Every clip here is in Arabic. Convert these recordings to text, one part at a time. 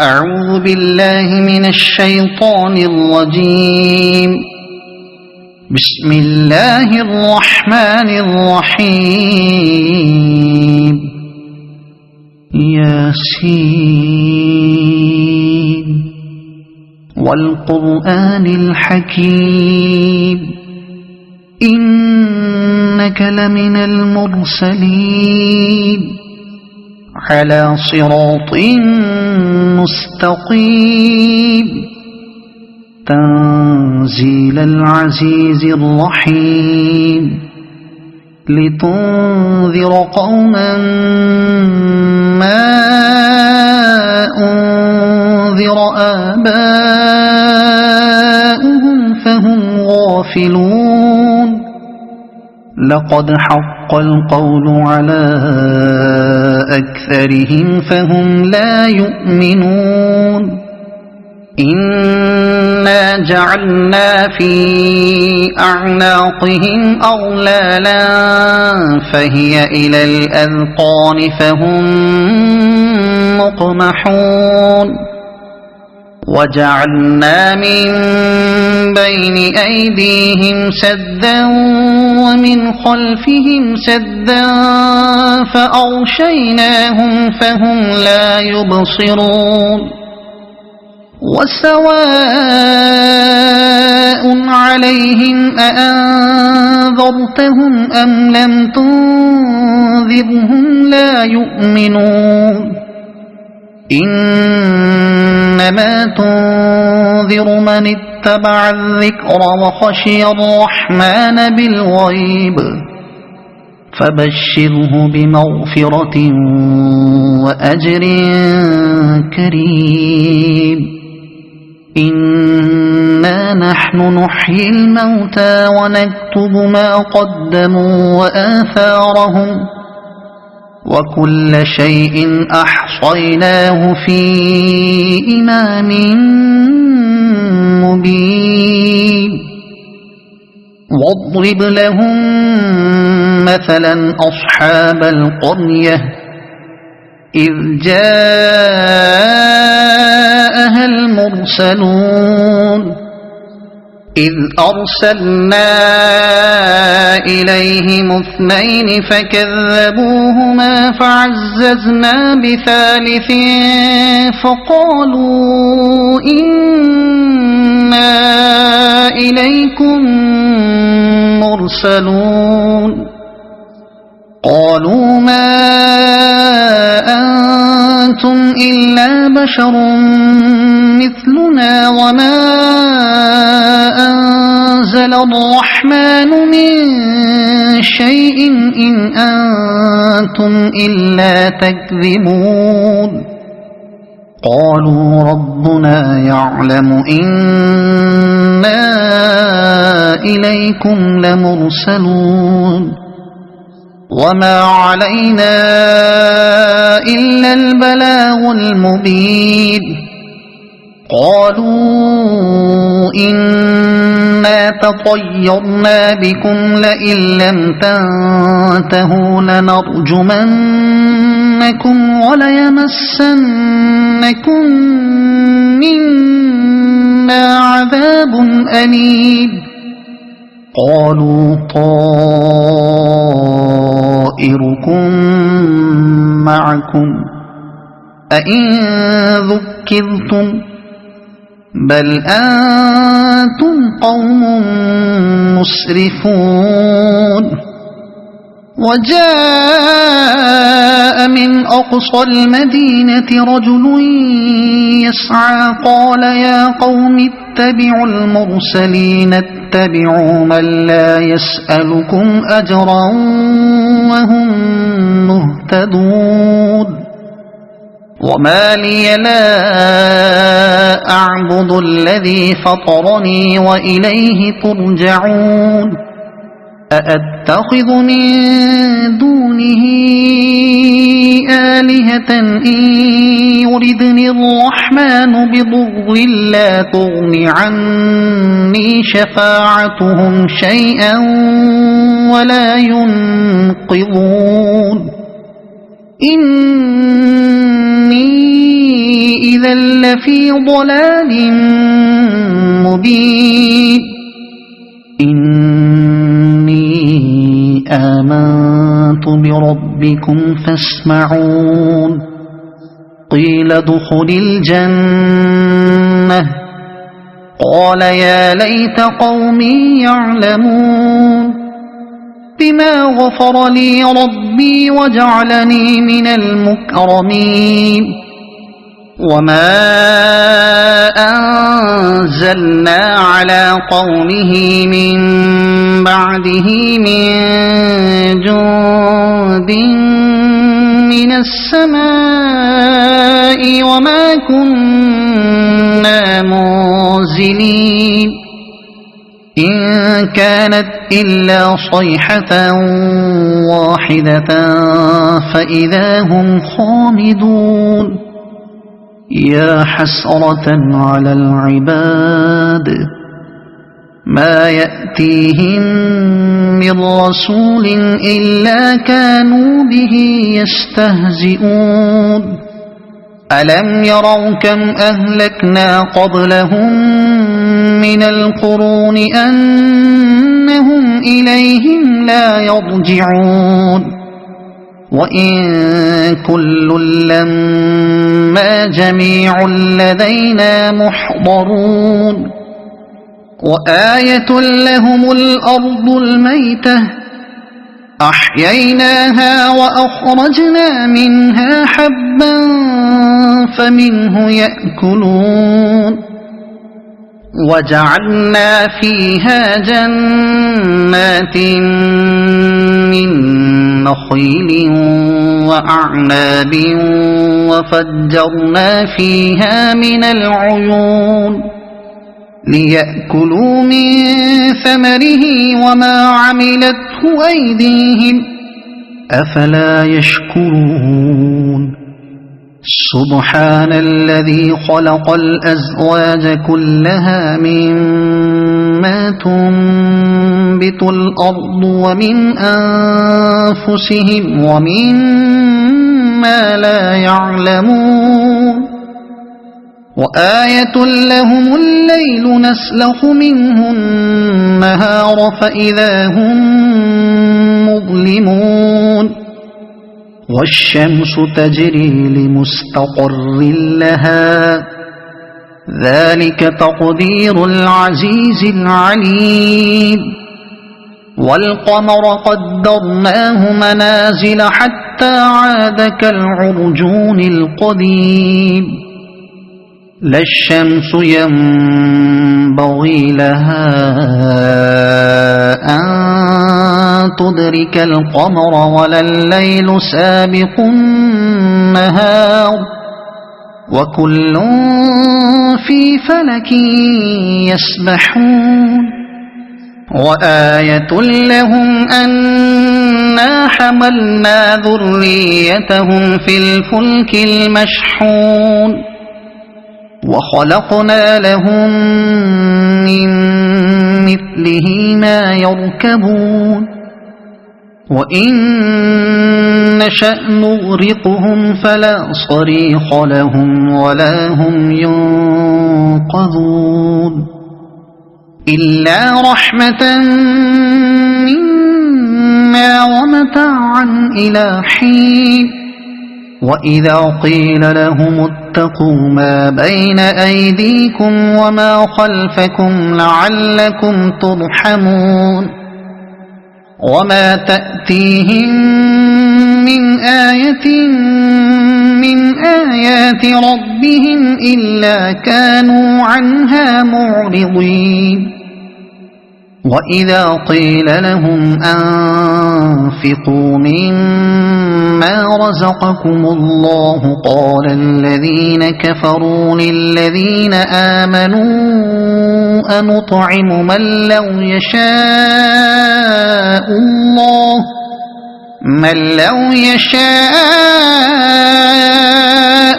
أعوذ بالله من الشيطان الرجيم. بسم الله الرحمن الرحيم. ياسين والقرآن الحكيم إنك لمن المرسلين على صراط مستقيم تنزيل العزيز الرحيم لتنذر قوما ما أنذر آباؤهم فهم غافلون. لقد حق القول على أكثرهم فهم لا يؤمنون. إنا جعلنا في أعناقهم أغلالا فهي إلى الأذقان فهم مقمحون. وجعلنا من بين أيديهم سدا ومن خلفهم سدا فأغشيناهم فهم لا يبصرون. وسواء عليهم أأنذرتهم أم لم تنذرهم لا يؤمنون. إنما تنذر من اتبع الذكر وخشي الرحمن بالغيب فبشره بمغفرة وأجر كريم. إنا نحن نحيي الموتى ونكتب ما قدموا وآثارهم وكل شيء أحصيناه في إمام مبين. واضرب لهم مثلا أصحاب القرية إذ جاءها المرسلون إذ أرسلنا إليهم اثنين فكذبوهما فعززنا بثالث فقالوا إنا إليكم مرسلون. قالوا ما أنتم إلا بشر مثلنا وما أنزل الرحمن من شيء إن أنتم إلا تكذبون. قالوا ربنا يعلم إنا إليكم لمرسلون وما علينا إلا البلاغ المبين. قالوا إنا تطيرنا بكم لئن لم تنتهوا لنرجمنكم وليمسنكم منا عذاب أليم. قالوا طائركم معكم أئن ذكرتم بل أنتم قوم مسرفون. وجاء من أقصى المدينة رجل يسعى قال يا قوم اتبعوا المرسلين اتبعوا من لا يسألكم أجرا وهم مهتدون. وما لي لا أعبد الذي فطرني وإليه ترجعون. أأتخذ من دونه آلهة إن يردني الرحمن بضر لا تغن عني شفاعتهم شيئا ولا ينقذون. إني إذا لفي ضلال مبين إني آمنت بربكم فاسمعون قيل ادخل الجنة قال يا ليت قومي يعلمون بما غفر لي ربي وجعلني من المكرمين وما أنزلنا على قومه من بعده من جند من السماء وما كنا منزلين إن كانت إلا صيحة واحدة فإذا هم خامدون يا حسرة على العباد ما يأتيهم من رسول إلا كانوا به يستهزئون ألم يروا كم أهلكنا قبلهم من القرون أنهم إليهم لا يرجعون وإن كل لما جميع لدينا محضرون وآية لهم الأرض الميتة أحييناها وأخرجنا منها حبا فمنه يأكلون وجعلنا فيها جنات من نخيل وأعناب وفجرنا فيها من العيون ليأكلوا من ثمره وما عملته أيديهم أفلا يشكرون سبحان الذي خلق الأزواج كلها مما تنبت الأرض ومن أنفسهم ومما لا يعلمون وآية لهم الليل نسلخ منه النهار فإذا هم مظلمون والشمس تجري لمستقر لها ذلك تقدير العزيز العليم والقمر قدرناه منازل حتى عاد كالعرجون القديم لا الشمس ينبغي لها أن تدرك القمر ولا الليل سابق النهار وكل في فلك يسبحون وآية لهم أنا حملنا ذريتهم في الفلك المشحون وخلقنا لهم من مثله ما يركبون وإن نشأ نغرقهم فلا صريخ لهم ولا هم ينقذون إلا رحمة منا ومتاعا إلى حين وإذا قيل لهم اتقوا ما بين أيديكم وما خلفكم لعلكم ترحمون وما تأتيهم من آية من آيات ربهم إلا كانوا عنها معرضين وإذا قيل لهم أنفقوا مما رزقكم الله قال الذين كفروا للذين آمنوا أنطعم من لو يشاء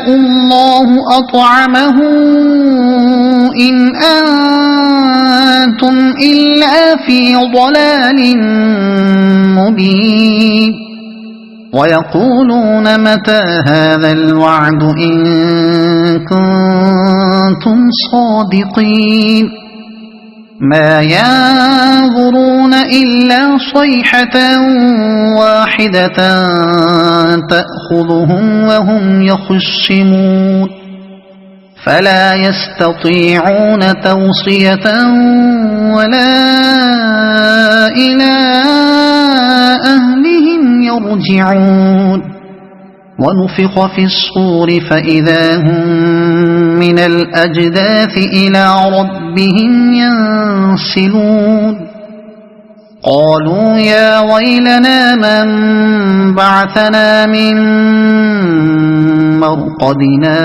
الله أطعمه إن أنتم إلا في ضلال مبين ويقولون متى هذا الوعد إن كنتم صادقين ما ينظرون إلا صيحة واحدة تأخذهم وهم يخصمون فلا يستطيعون توصية ولا إلى أهلهم يرجعون ونفخ في الصور فإذا هم من الأجداث إلى ربهم ينسلون قالوا يا ويلنا من بعثنا من مرقدنا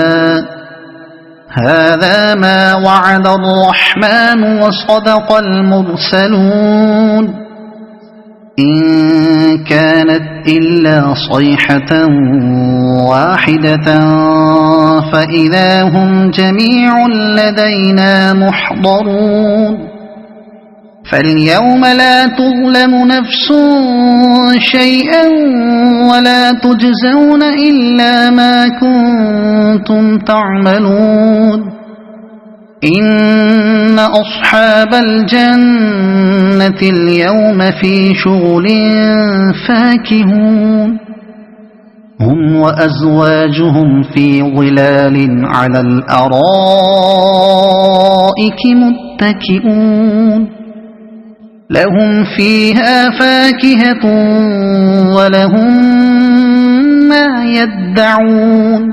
هذا ما وعد الرحمن وصدق المرسلون إن كانت إلا صيحة واحدة فإذا هم جميع لدينا محضرون فاليوم لا تظلم نفس شيئا ولا تجزون إلا ما كنتم تعملون إن أصحاب الجنة اليوم في شغل فاكهون هم وأزواجهم في ظلال على الأرائك متكئون لهم فيها فاكهة ولهم ما يدعون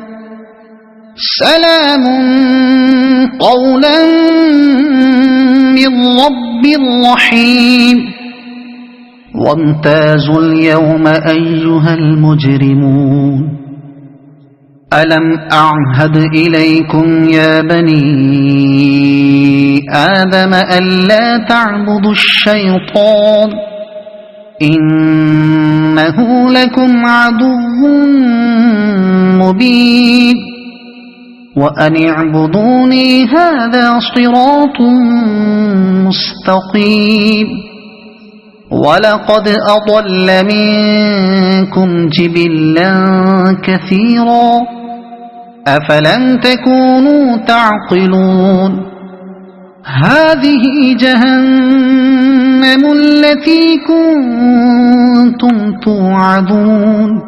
سلام قولا من رب رحيم وامتازوا اليوم أيها المجرمون ألم أعهد إليكم يا بني آدم ألا تعبدوا الشيطان إنه لكم عدو مبين وأن اعبدوني هذا صراط مستقيم ولقد أضل منكم جبلا كثيرا أفلم تكونوا تعقلون هذه جهنم التي كنتم توعدون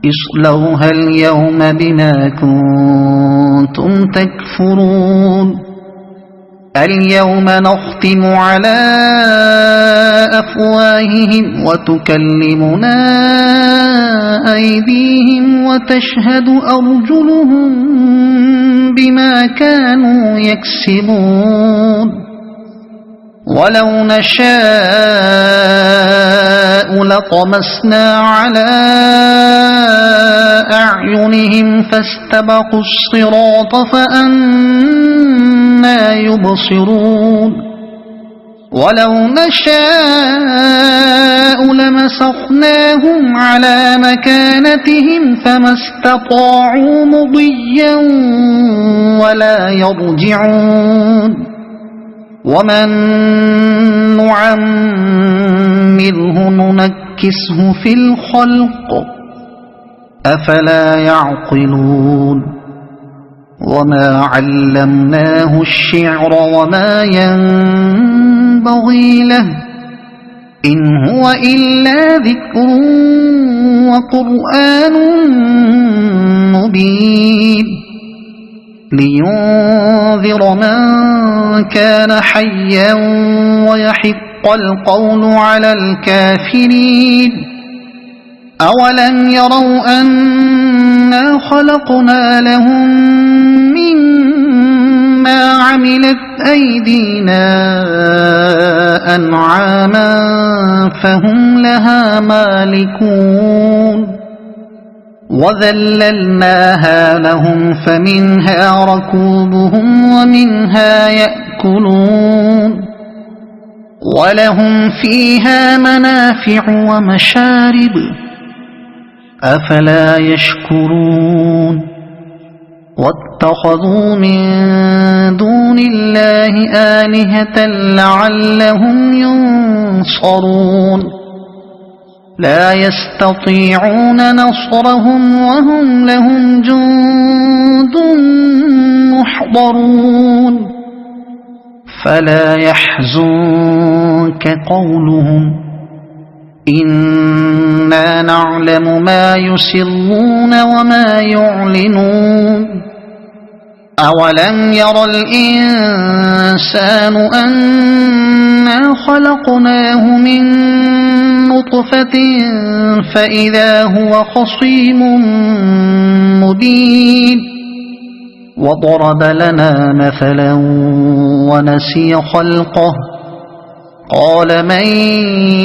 اصلوها اليوم بما كنتم تكفرون اليوم نختم على أفواههم وتكلمنا أيديهم وتشهد أرجلهم بما كانوا يكسبون ولو نشاء لطمسنا على أعينهم فاستبقوا الصراط فأنى يبصرون ولو نشاء لمسخناهم على مكانتهم فما استطاعوا مضيا ولا يرجعون ومن نعمره ننكسه في الخلق أفلا يعقلون وما علمناه الشعر وما ينبغي له إن هو إلا ذكر وقرآن مبين لينذر من كان حيا ويحق القول على الكافرين أولم يروا أنا خلقنا لهم مما عملت أيدينا أنعاما فهم لها مالكون وذللناها لهم فمنها ركوبهم ومنها يأكلون ولهم فيها منافع ومشارب أفلا يشكرون واتخذوا من دون الله آلهة لعلهم ينصرون لا يستطيعون نصرهم وهم لهم جند محضرون فلا يحزنك قولهم إنا نعلم ما يسرون وما يعلنون أولم ير الإنسان أنا خلقناه من نطفة فإذا هو خصيم مبين وضرب لنا مثلا ونسي خلقه قال من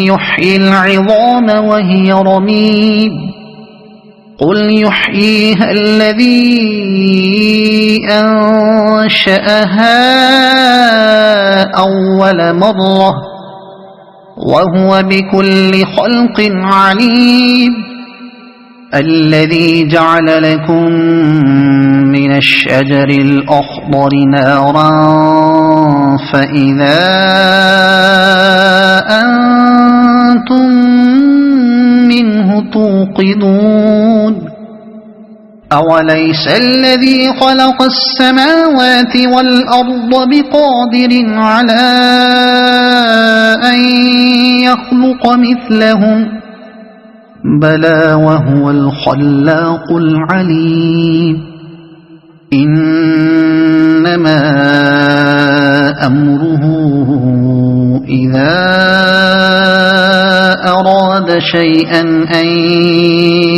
يحيي العظام وهي رميم قل يحييها الذي أنشأها أول مرة وهو بكل خلق عليم الذي جعل لكم من الشجر الأخضر نارا فإذا أنتم منه توقدون أوليس الذي خلق السماوات والأرض بقادر على أن يخلق مثلهم بلى وهو الخلاق العليم إنما أمره إذا أراد شيئا أن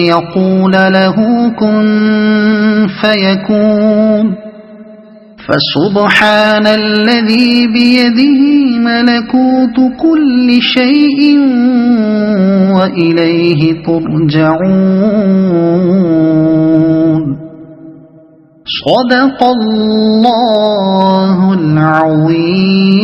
يقول له كن فيكون فسبحان الذي بيده ملكوت كل شيء وإليه ترجعون صدق الله العظيم.